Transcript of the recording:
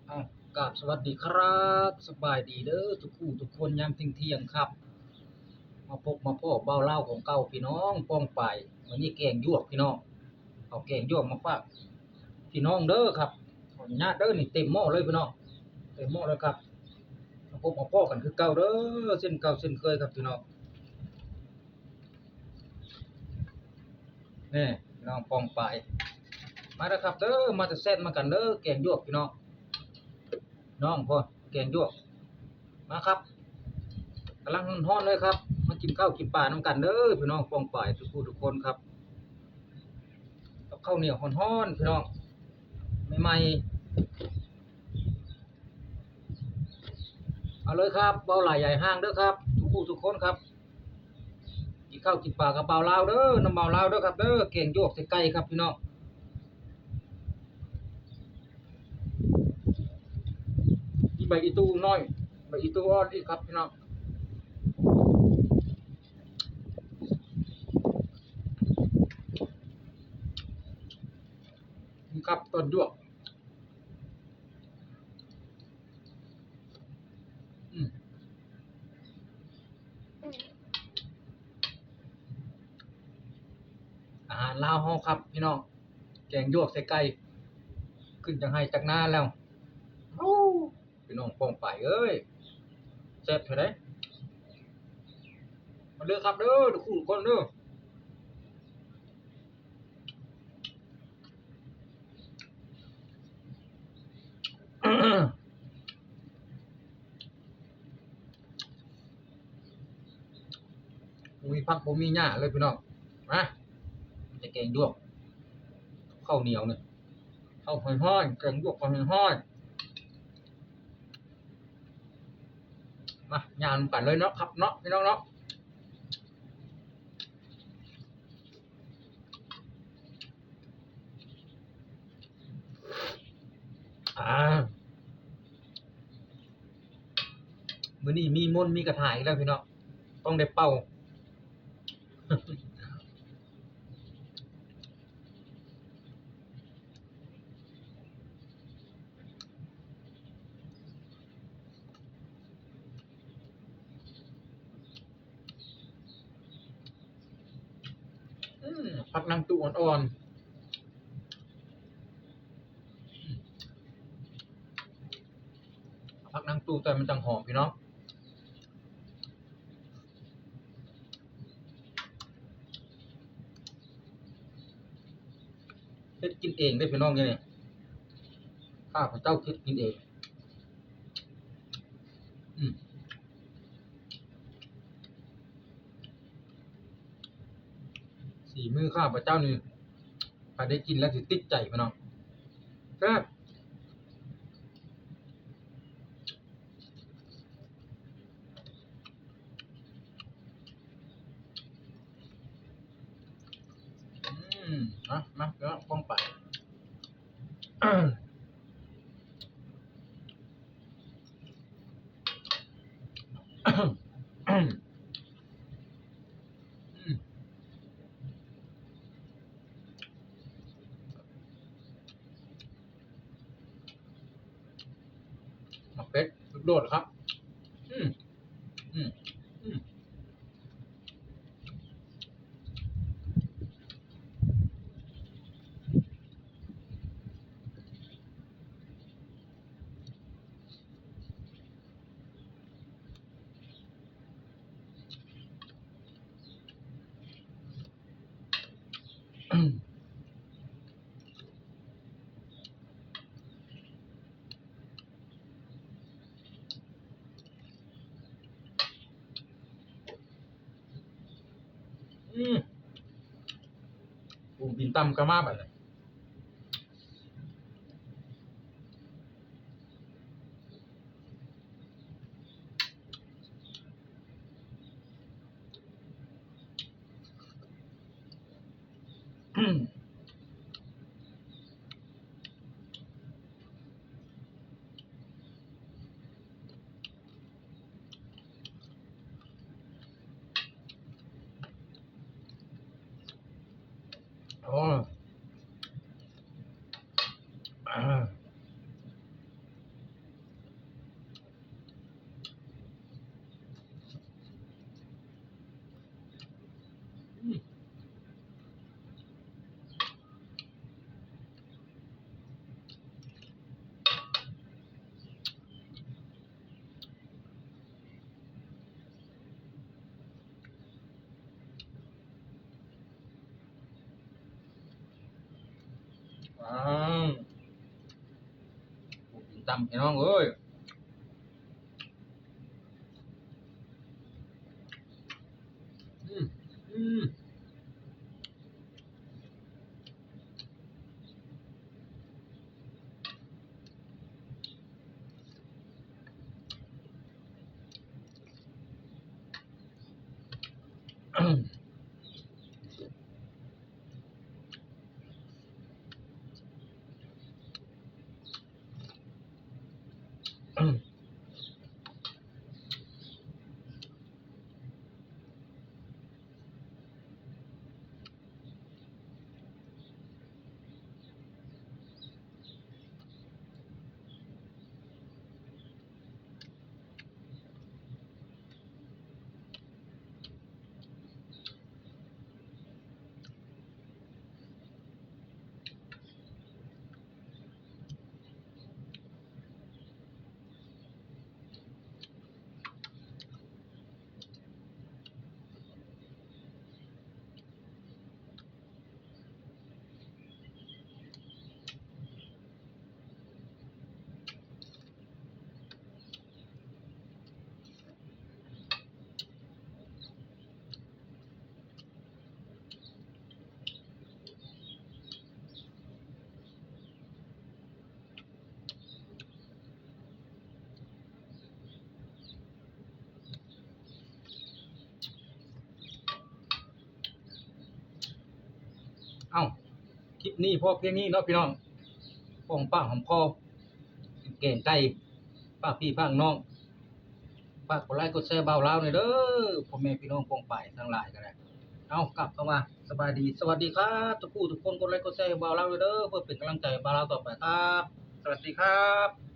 อ้าวกราบสวัสดีครับสบายดีเด้อทุกคู่ทุกคนยามเที่ยงๆครับมาพบมาพ้อเบ้าเล่าของเก่าพี่น้องป้องไปวันนี้แกงยวกพี่น้องเอาแกงยวกมาฝากพี่น้องเด้อครับขออนุญาตเด้อนี่เต็มหม้อเลยพี่น้องเต็มหม้อเลยครับมาพบมาพ้อกันคือเก่าเด้อเส้นเก่าเส้นเคยครับพี่น้องนี่พี่น้องป้องไปมาเด้อครับเด้อมาจะแซ่บมากันเด้อแกงยวกพี่น้องน้องพ่อแกงยวกมาครับ กำลังร้อนเลยครับมากินข้าวกินปลาน้ำกันเด้อพี่น้องป้องป่ายทุกผู้ทุกคนครับกับข้าวเหนียวร้อนๆพี่น้องใหม่ๆเอาเลยครับเบาไหลใหญ่ห้างเด้อครับทุกผู้ทุกคนครับกินข้าวกินปลากับเบาลาวเด้อน้ำเบาลาวเด้อครับเด้อเก่งโยกใส่ไก่ครับพี่น้องมีใบอีตูน้อยใบอีตูอ่อนอีกครับพี่น้องนี่ครับต้นยวกอืมอาหารลาวเฮาครับพี่น้องแกงโยวกใส่ไก่ขึ้นจังไห้จากนาแล้วโอ้พี่น้องป้องป่ายเอ้ยแซ่บเท่าไดมาเด้อครับเด้อทุกผู้ทุกคนเด้อ บ่มีผักบ่มีหญ้าเลยพี่น้องมาจะแกงยวกข้าวเหนียวเนี่ยข้าวห้อยๆแกงยวกข้าวห้อยๆมาย่างกันเลยเนาะครับเนาะพี่น้องเนาะอ่ามื้อนี้มีมนต์มีกระถายอีกแล้วพี่น้องต้องได้เป่าผักนางตูอ่อนๆผักนางตูแต่มันจังหอมพี่น้องเฮ็ดกินเองเด้อพี่น้องเนี่ยข้าพเจ้าเฮ็ดกินเองอืมสีมือข้าพเจ้านี่ถ้าได้กินแล้วสิติดใจพี่น้องแซ่บอืมมาเดี๋ยวป้องไปอืมหมักเป็ดลูกโดดครับอืมอืมอืมอืมปูบินตำกะมาบัดเลยอืมอ๋อ ตำพี่น้องเอ้ยอืมอืมเอ้าคลิปนี้พอเพียงนี้เนาะพี่น้องป้องป้าหอมคอแกงไก่ป้าพี่ป้าน้องฝากกดไลค์กดแชร์เบาเล่าวหน่อยเด้อพ่อแม่พี่น้องป้องไปทั้งหลายก็ได้เอากลับเข้ามาสบายดีสวัสดีครับทุกผู้ทุกคนกดไลค์กดแชร์เบาเล่าวหน่อยเด้อเพื่อเป็นกำลังใจเบาเล่าวต่อไปครับสวัสดีครับ